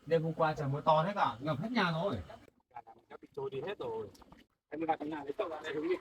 Đêm hôm qua trời mưa to thế cả, ngập hết nhà rồi. Cả nhà mình đã bị trôi đi hết rồi. Em đi vào trong nhà lấy cậu ra đây hướng đi.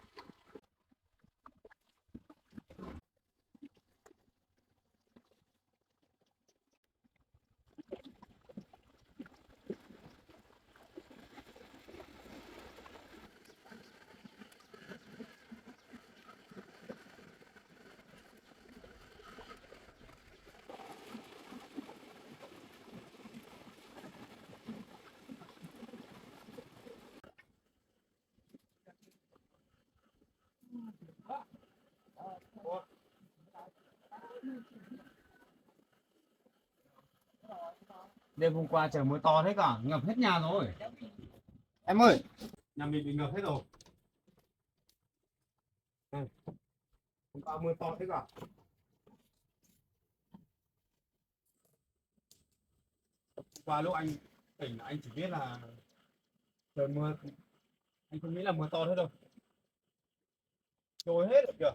Đêm hôm qua trời mưa to thế cả, ngập hết nhà rồi. Em ơi, nhà mình bị ngập hết rồi. Đây, hôm qua mưa to thế cả. Hôm qua lúc anh tỉnh anh chỉ biết là trời mưa, anh không nghĩ là mưa to thế đâu. Trôi hết rồi kìa.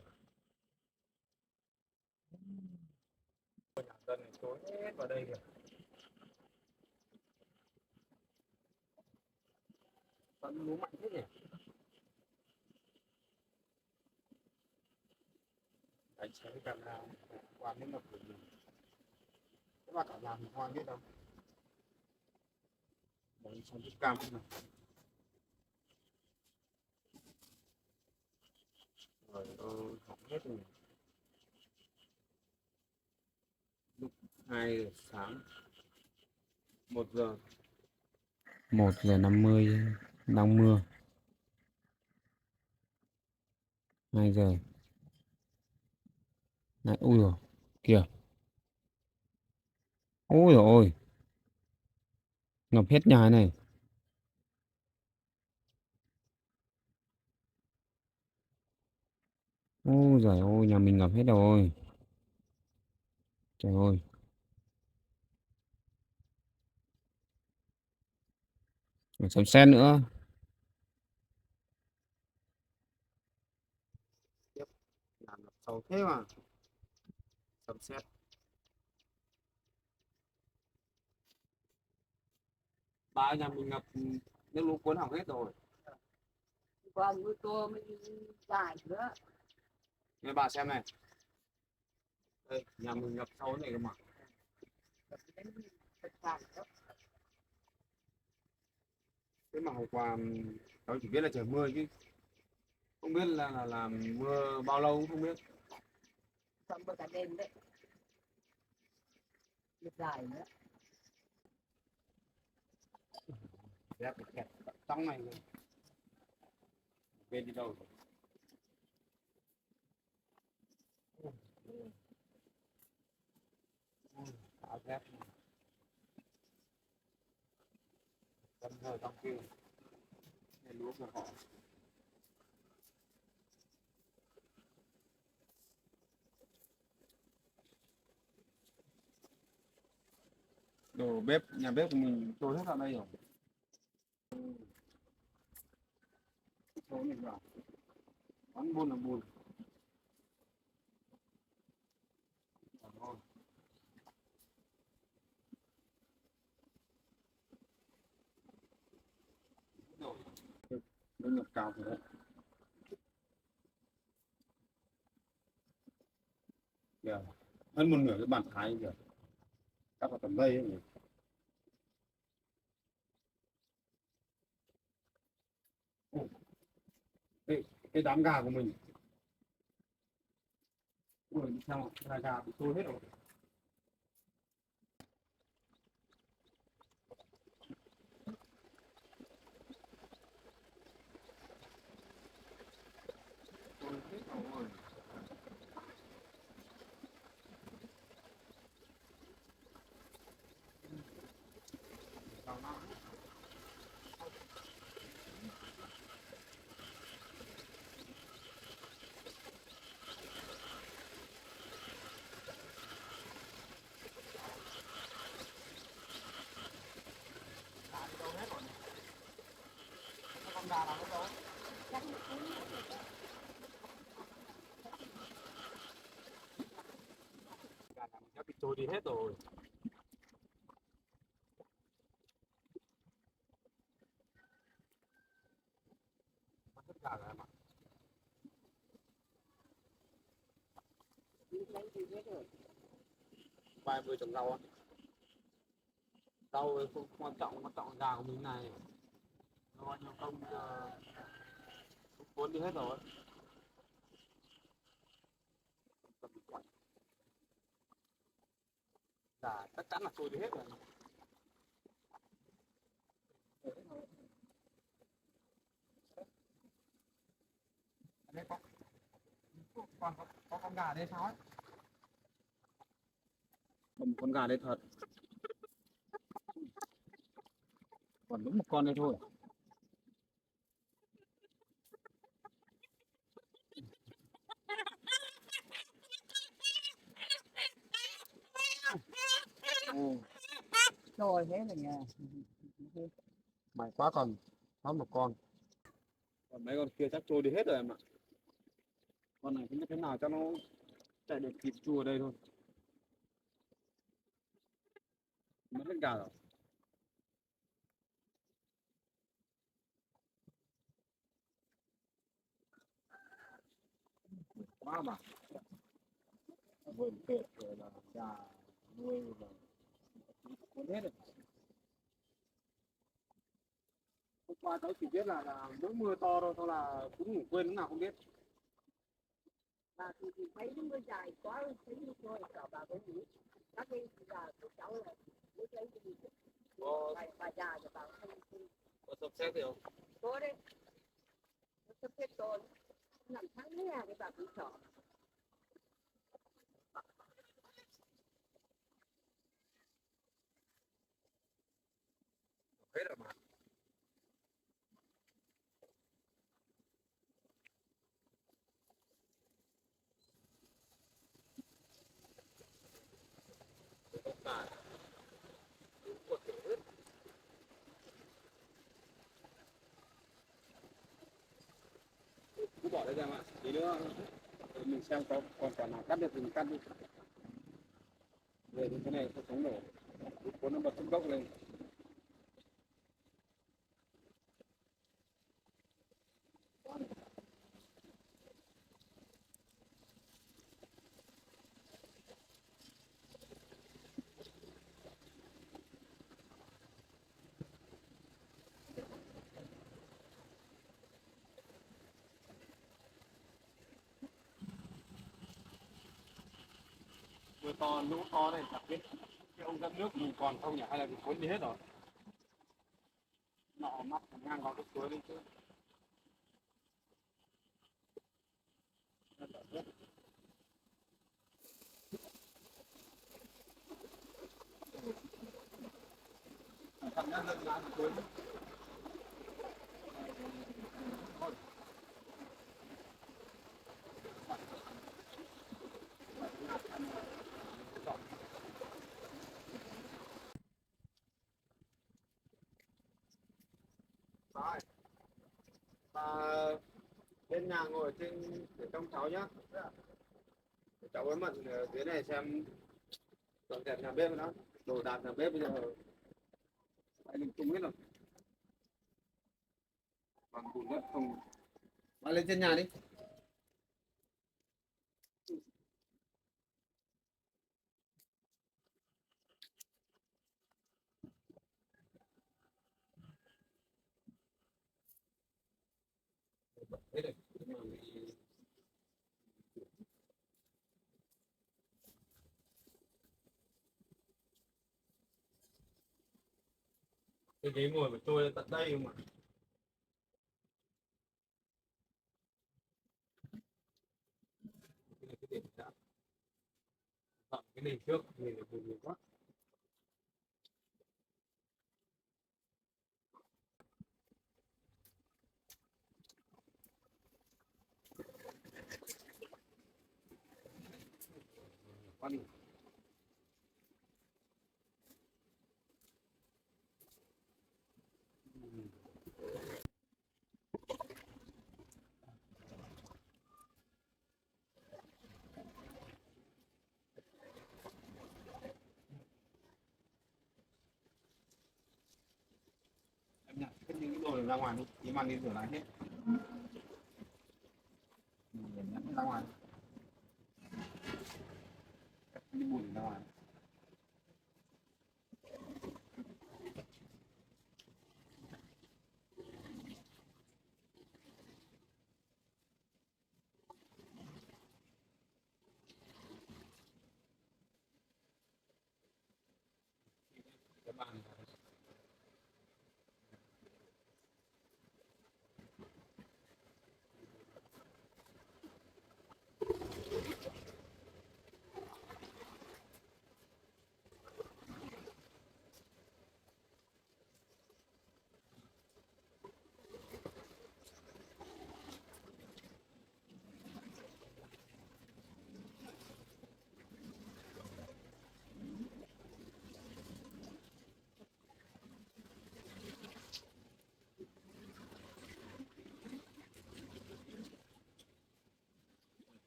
Nhà dân này trôi hết vào đây kìa. Vẫn lúa mạnh thế nhỉ? Anh sẽ cái camera qua đến ngập của mình. Các bạn cả nhà mình hoa biết đâu. Đấy, xong cái cam này. Rồi hỏng hết rồi. Lúc 2 giờ sáng, 1 giờ. 1:50 đang mưa. 2 giờ. Đấy, ui rồi, kìa. Ôi dồi ôi, ngập hết nhà này. Ôi giời ơi, nhà mình ngập hết rồi. Trời ơi, phải sấm sét nữa. Tiếp nhà ngập sâu thế mà. Sấm sét. Ba nhà mình ngập nước lũ cuốn hỏng hết rồi. Còn nuôi tôm mới dài nữa. Nghe bà xem này. Đây, nhà mình ngập sâu thế này cơ mà. Thế mà hôm qua cháu chỉ biết là trời mưa chứ không biết là mưa bao lâu không biết. Xong bữa cả đêm đấy. Được dài nữa. Dép bị kẹt trong này rồi. Bên đi đâu rồi? Áo dép đâm hơi trong kia để lúa của họ. Đồ bếp, nhà bếp của mình trôi hết vào đây rồi. Trôi này vào bắn buôn là buồn. Nó nhập cao rồi đấy. Kìa, hơn một nửa cái bàn thái kìa, chắc là tầm đây ấy nhỉ. Ồ, cái đám gà của mình. Ui, sao gà bị trôi hết rồi. Trôi hết rồi. Sao nào? Gà nhà mình đã bị trôi đi hết rồi. Gà rồi em ạ. lấy gì hết rồi. Vài vừa trồng rau á. Rau không quan trọng là gà của mình này. Nó bao nhiêu công cũng cuốn đi hết rồi. Gà chắc chắn là trôi đi hết rồi. Ở đây còn có con gà đây sao ấy? Còn một con gà đây thật. Còn đúng một con đây thôi. Ồ, Rồi thế là nhà. May quá còn có một con. Còn mấy con kia chắc trôi đi hết rồi em ạ. Con này không biết thế nào cho nó chạy được kịp chua ở đây thôi. Mất hết gà rồi. Quá mà. Vườn tược rồi là gà nuôi rồi. Cuốn hết rồi. Hôm qua cháu chỉ biết là mỗi mưa to thôi, thôi là cũng ngủ quên lúc nào không biết. Bà thì thấy nó mới dài quá thấy nó thôi cả bà cũng nghĩ các cái già của cháu là mới thấy cái gì bà già của bà không Có sắp xếp gì không? có đấy nó sắp xếp tôi nằm tháng nghe cái bà cũng sợ. Hết rồi mà. Cứ bỏ đây ra mà. Tí nữa mình xem có còn quả nào cắt được thì mình cắt đi. Về như thế này không sống nổi. Cuốn nó bật xuống gốc lên. Mưa to, lũ to này chẳng biết cái ông dẫn nước mình còn không nhỉ, hay là bị cuốn đi hết rồi. Nọ mắt ngang vào cái suối đi chứ. Thằng nhân dân ra cái suối. Rồi. Bên nhà ngồi trên để trông cháu nhá. Để cháu với Mận ở dưới này xem dọn dẹp nhà bếp nó. Đồ đạc nhà bếp bây giờ phải lung tung hết rồi. Bằng bùn đất không. Bạn lên trên nhà đi. Thế này. Cái ghế ngồi của tôi tận đây không ạ? Cái này cái điểm đã. Cái này trước thì là nhiều quá. Quá đi. Em nhặt hết những cái đồ này ra ngoài đi, đi mang đi rửa lại hết. ra ngoài, đi bùn ra ngoài. Các bạn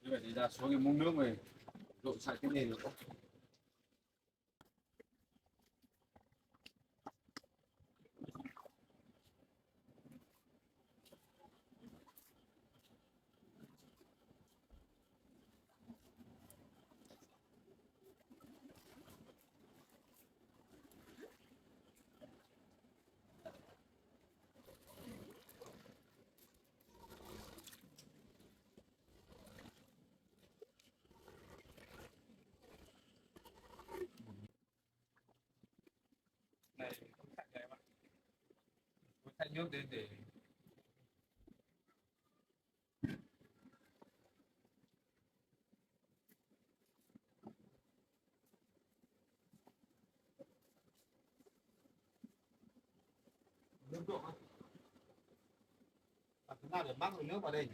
như vậy thì ra xuống cái múc nước này dội sạch cái nền nữa. Này không sạch này mà sạch nước để nước trộn á. Chúng ta để mắc nước vào đây nhỉ?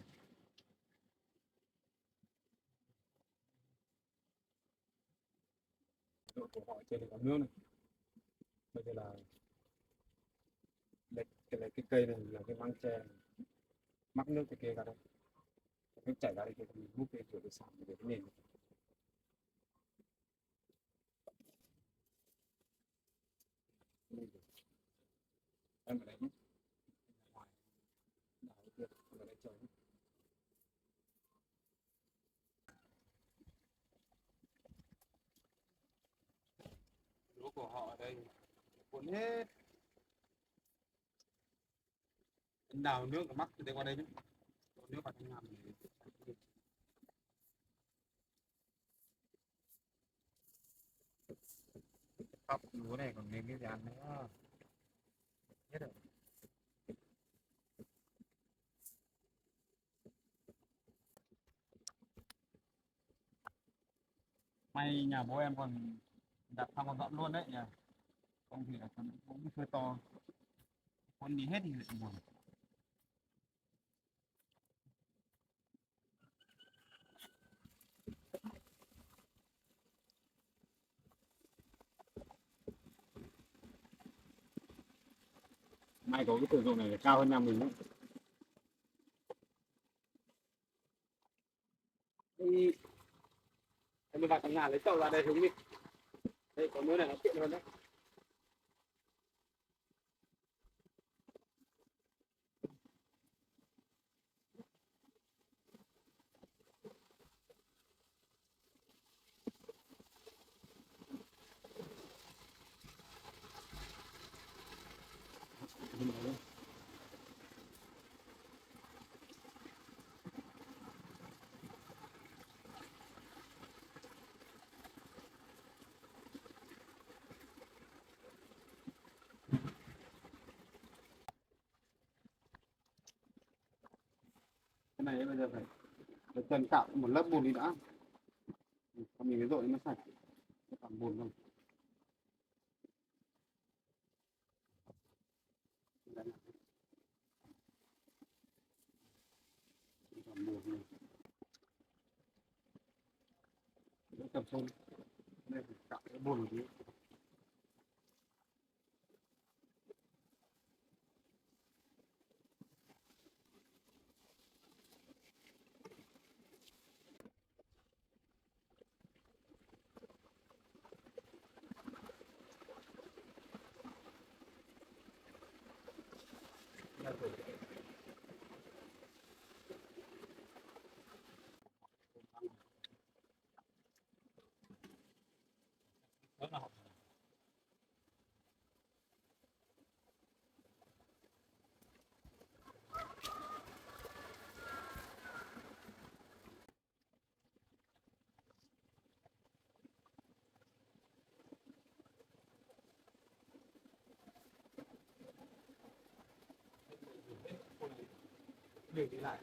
Độ của họ trên này có nước này. Bây giờ là cái cây này là cái măng tre này. Mắc nước cái kia ra đây, nước chảy ra đây thì mình múc cái kiểu để sẵn để cái nền. Em ở đây nhé. Ngoài đảo kia ở đây trời. Lúa của họ ở đây cuốn hết. Anh đào nước ở mắc từ qua đây nhé. Nước vào trong hầm để khắp lúa này còn nên cái gì ăn nữa. Hết rồi. May nhà bố em còn đặt thăm con dọn luôn đấy nhỉ. Không thì là cũng chưa to. Con đi hết thì lại buồn. May có cái sử dụng này cao hơn nhà mình đấy. Đi em vào trong nhà lấy chậu ra đây hướng đi. Đây có nước này nó tiện hơn đấy. Cái này bây giờ phải cần cạo một lớp bùn đi đã. Còn mình cái dội nó sạch. Còn bùn không. Còn bùn này. Nó cầm sông. Đây phải cạo cái bùn tí. việc đi lại.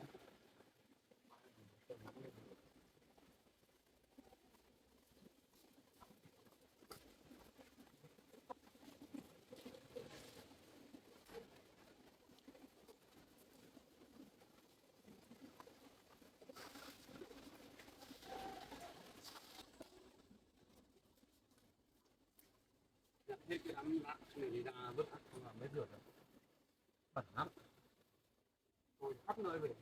Hết cái ấm lạnh này đi ra vứt mà mới rửa được. Bẩn lắm. Tôi khắp nơi về.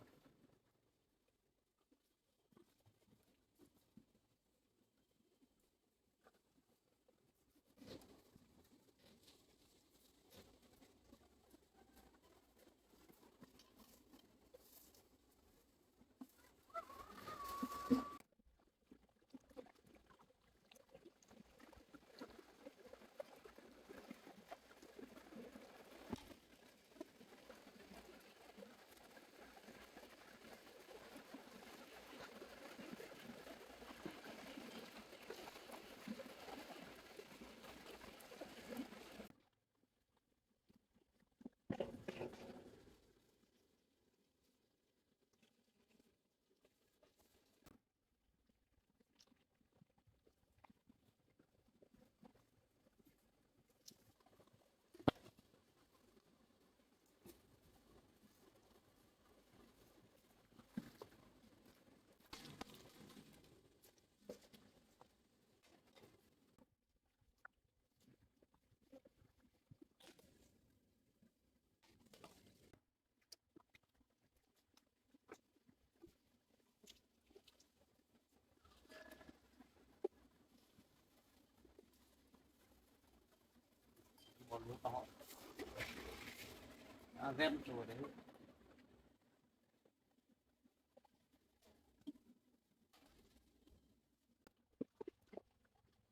Một lúa to. Gem chùa đấy.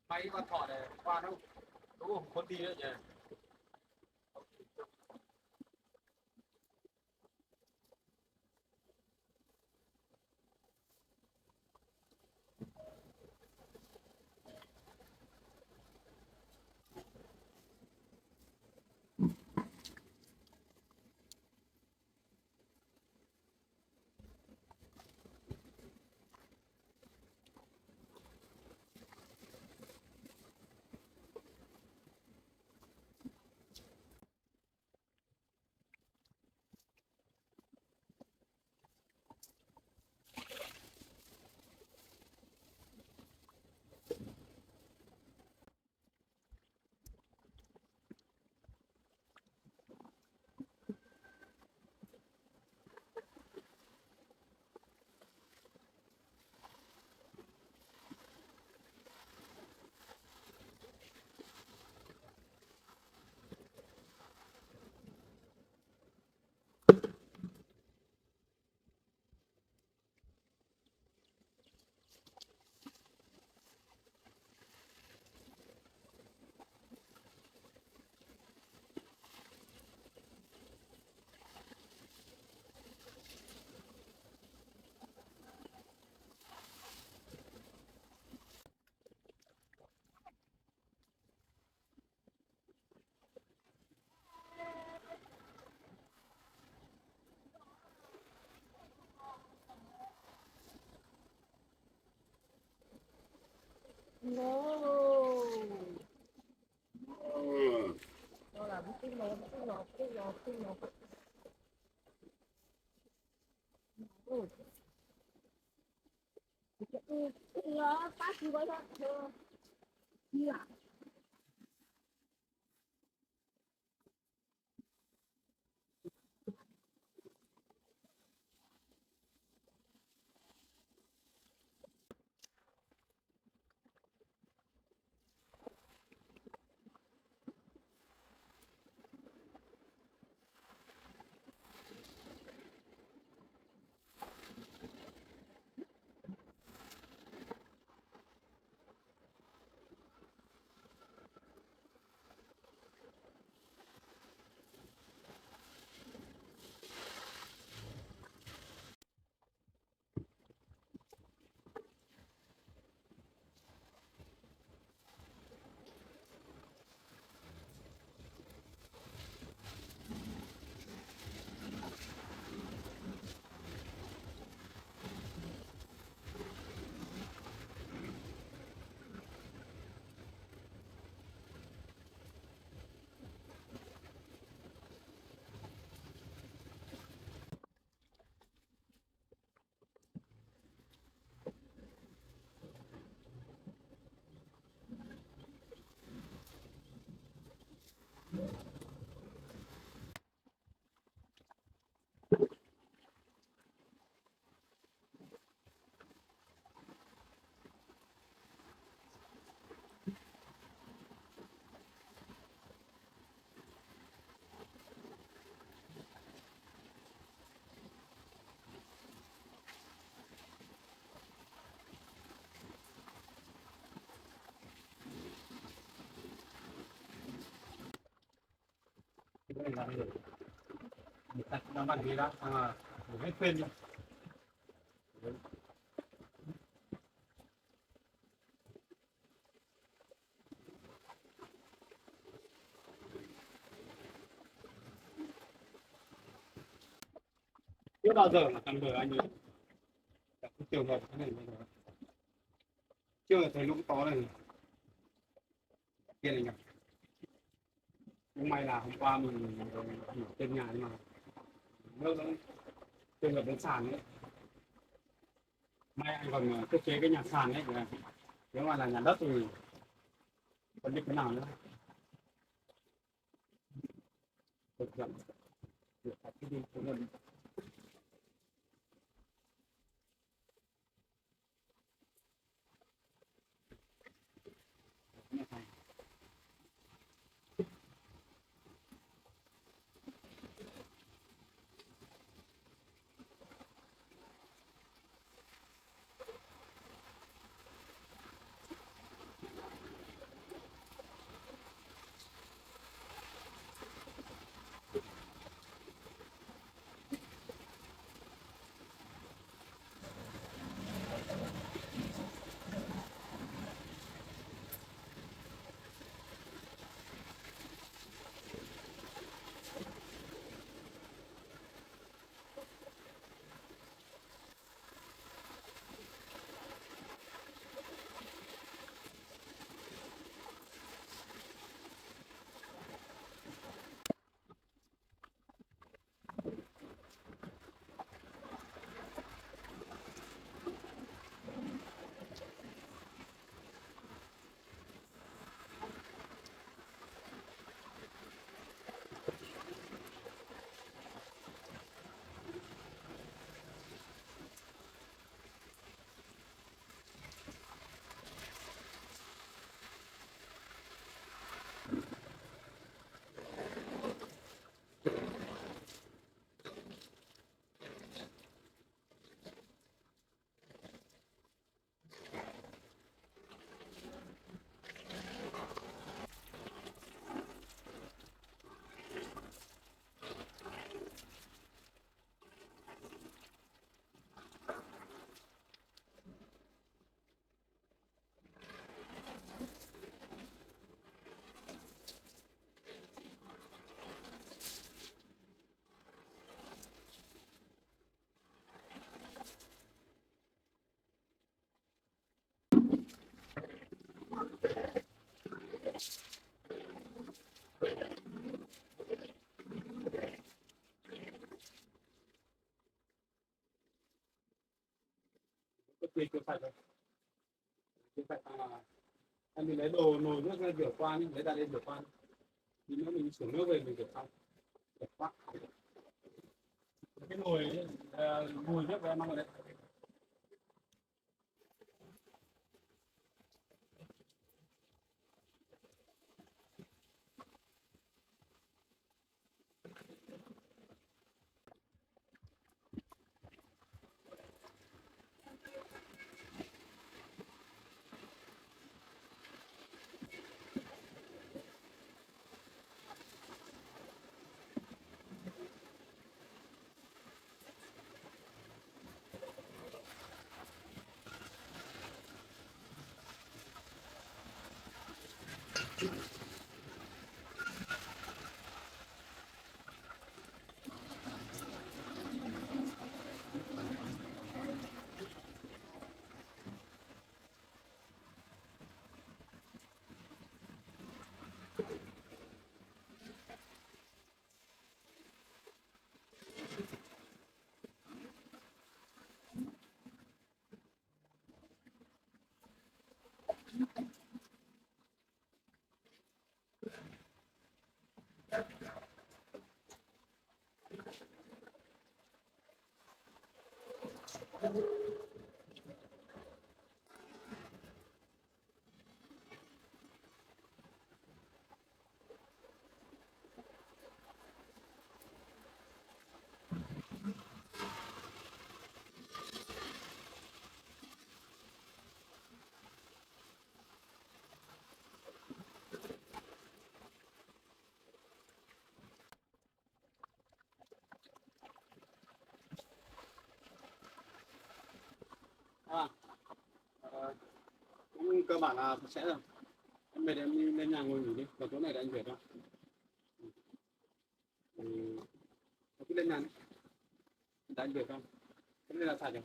Máy con thỏ này qua đâu? Đúng không? Con đi đấy nhỉ? No. Nó là cái lột. Ừ. Cái phát gì vậy đó? Gì à? Cái này là được. Mình đặt nó bằng gì đó, hết quên đi. Chưa bao giờ là tầm bờ anh ấy gặp cái trường hợp thế này bao giờ. Chưa thấy lũ to này kia này nhỉ. Cũng may là hôm qua mình nghỉ trên nhà nhưng mà nước nó trường hợp đến sàn ấy. May anh còn thiết kế cái nhà sàn ấy, nếu mà là nhà đất thì còn biết thế nào nữa. Thực hiện việc phải đi của mình. Cái gì chưa sạch rồi. Chưa sạch là anh mình lấy đồ nồi nước ra rửa qua đi, lấy ra đây rửa qua. Tí nữa mình xuống nước về mình rửa xong. Rửa qua. Cái nồi ấy, mùi nước của em mang vào đây. cơ bản là sẽ rồi. Em mệt em đi lên nhà ngồi nghỉ đi, còn chỗ này là anh Việt đó. Ừ. Em cứ lên nhà đi, đã anh Việt không? Cái này là sạch rồi.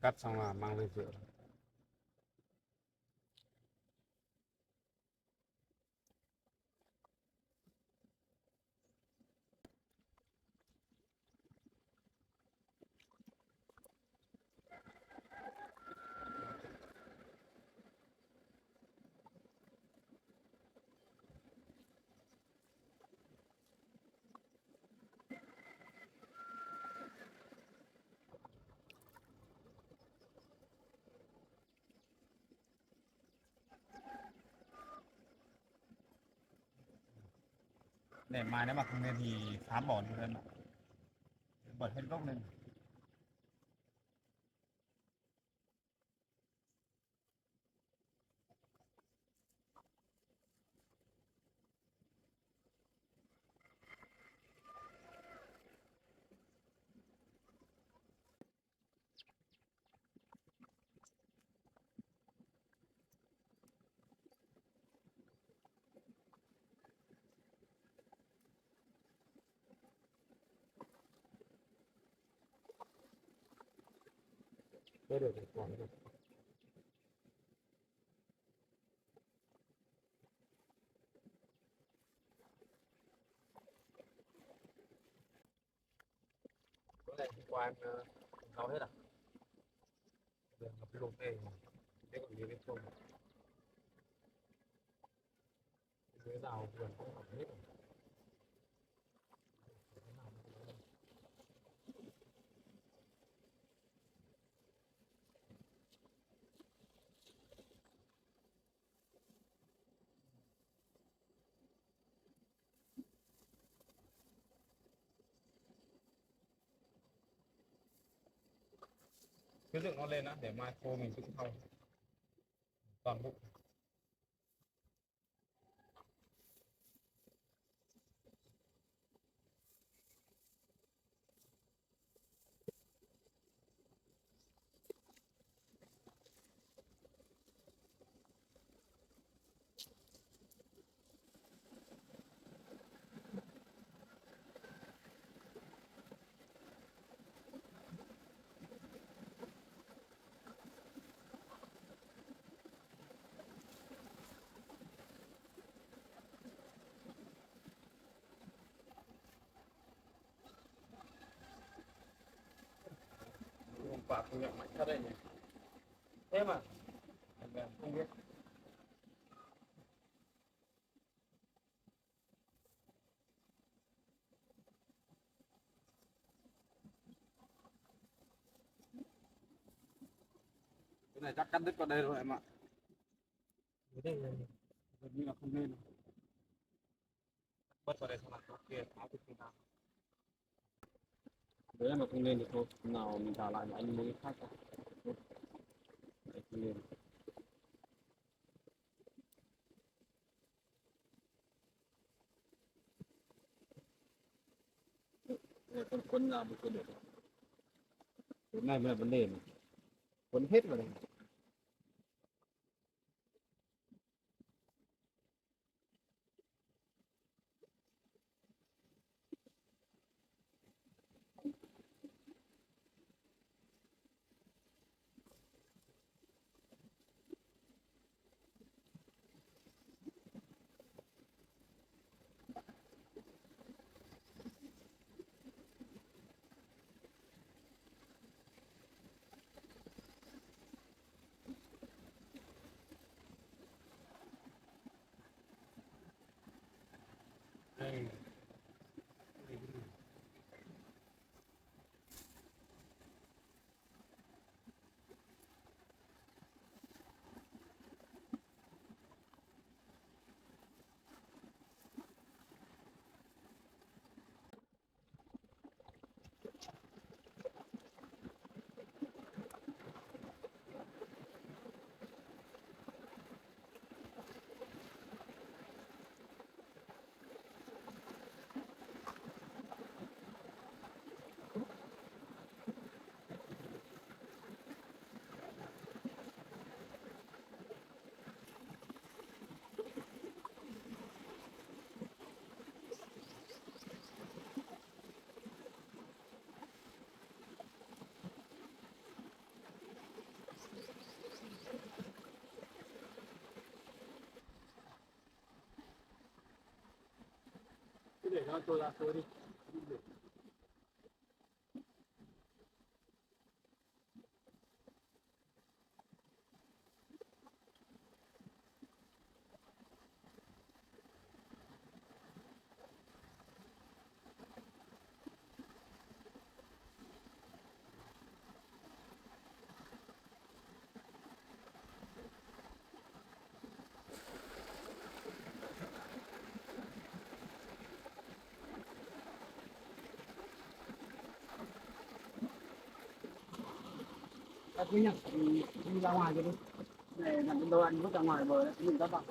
Cắt xong là mang lên rửa. Để mai nếu mà không lên thì phá bỏ đi lên, bật hết gốc lên. Thế được còn được. Cái này hôm qua em lau hết à? Giờ ngập lụt đây, thế còn gì bên trong? Dưới rào vườn cũng ngập hết rồi. Cứ dựng nó lên á, để mai khô mình cũng thau toàn bộ. Quả công nhận mạnh thật đấy nhỉ. Thế mà em không biết. Cái này chắc cắt đứt vào đây rồi em ạ. Ở đây gần như là không nên. Bớt vào đây xong là chỗ kia tháo thì không tháo. Đấy mà không lên thì thôi, nào mình trả lại anh mới khác. Đấy, không lên. Con quấn ra một cái được. Cái này mới là vấn đề này. Quấn hết vào đây. Đó, tôi là tôi đi. Quý nhá, đi ra ngoài cho đi. Này là đồ ăn vứt ra ngoài bờ đấy, mình các bạn.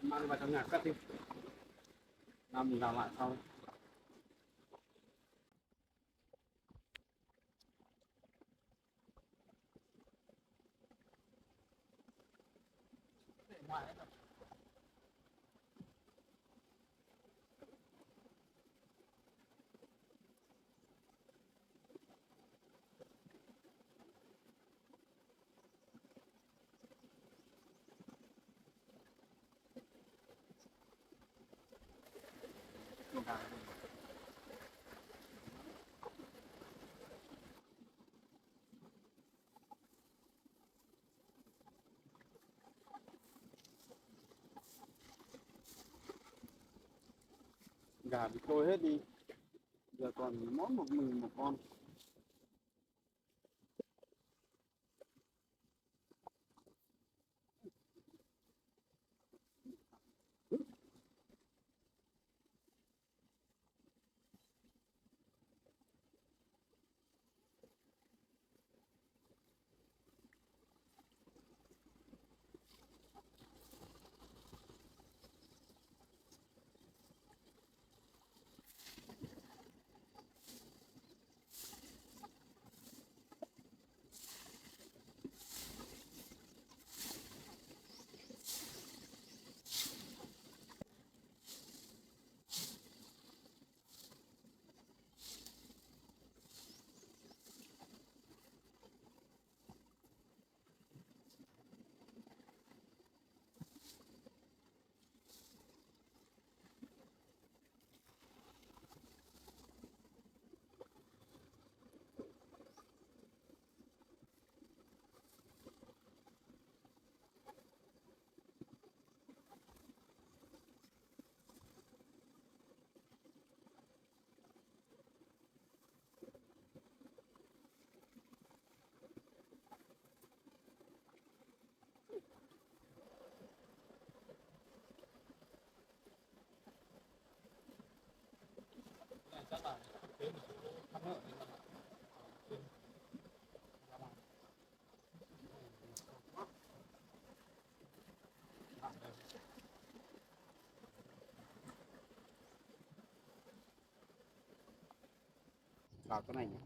Mang vào trong nhà cất đi. Làm mình làm lại sau. Gà bị trôi hết đi, giờ còn mỗi một mình một con. cào cái này nhỉ?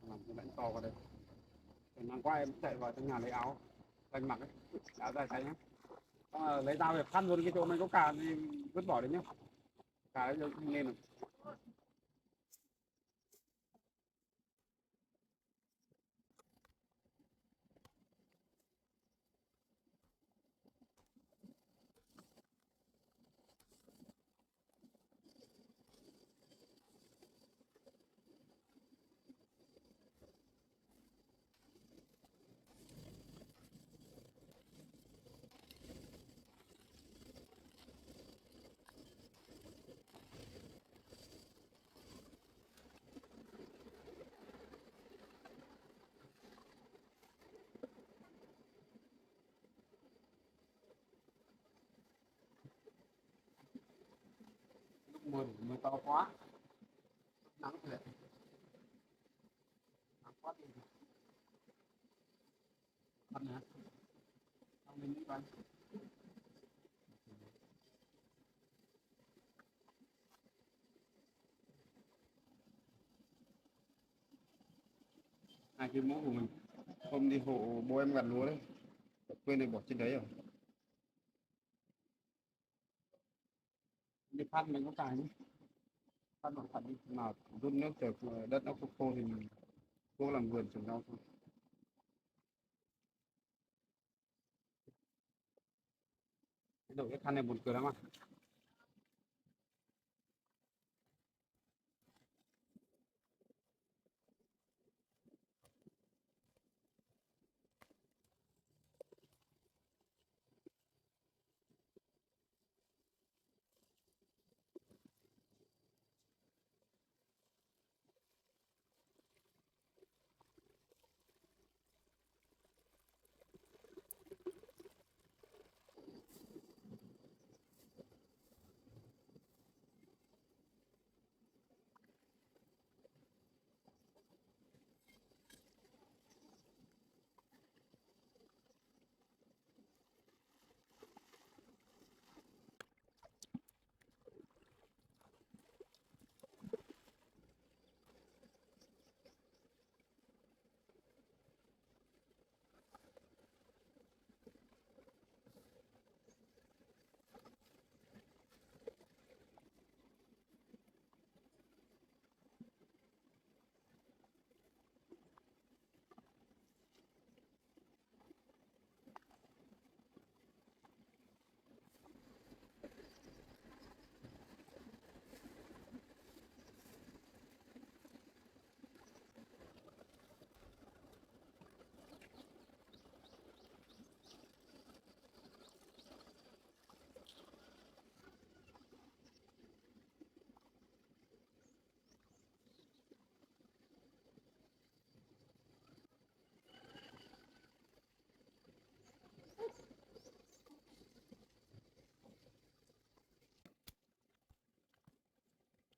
Làm cái lãnh to vào đây. Rồi nắng qua em chạy vào trong nhà lấy áo anh mặc ấy, áo dài tay nhá. Lấy dao để khăn luôn cái chỗ này có cà thì vứt bỏ đấy nhá. Cà đấy không lên được. Mưa to quá, nắng thế, nắng quá thì khăn hả? Không lên đi coi. Hai cái mũ của mình, hôm đi hộ bố em gặt lúa đấy, quên để bỏ trên đấy rồi. Cái khăn mình có cài nhé, khăn bằng khăn đi, nào rút nước từ đất nó khô khô thì mình cố làm vườn trồng rau thôi. Cái đầu cái khăn này buồn cười lắm à.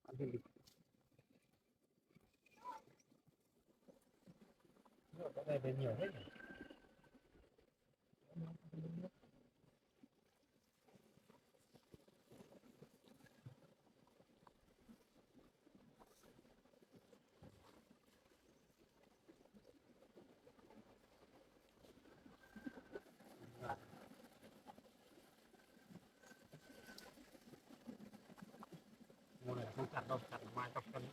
Ăn thêm đi. Cái này về nhiều hết. Mùa này không chặt đâu, chặt mai cọc cân.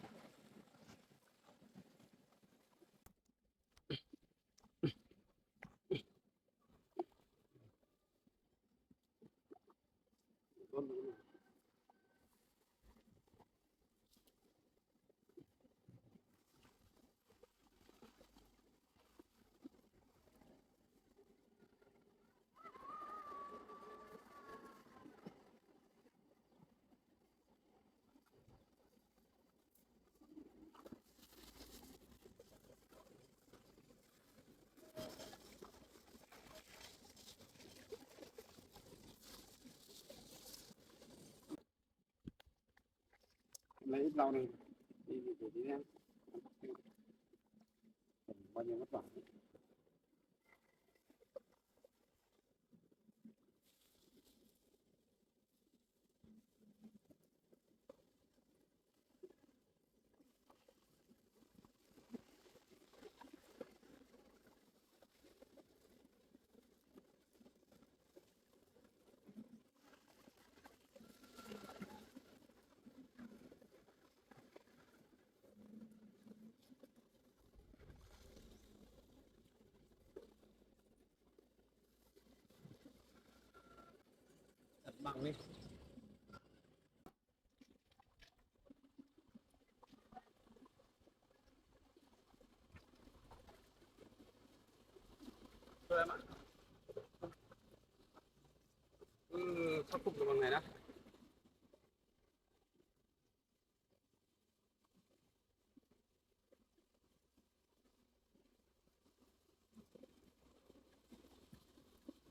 Lấy ít rau này đi để đi em. Bao nhiêu mất vả. bằng đi. Thôi em ạ. Khắc phục được bằng này đã.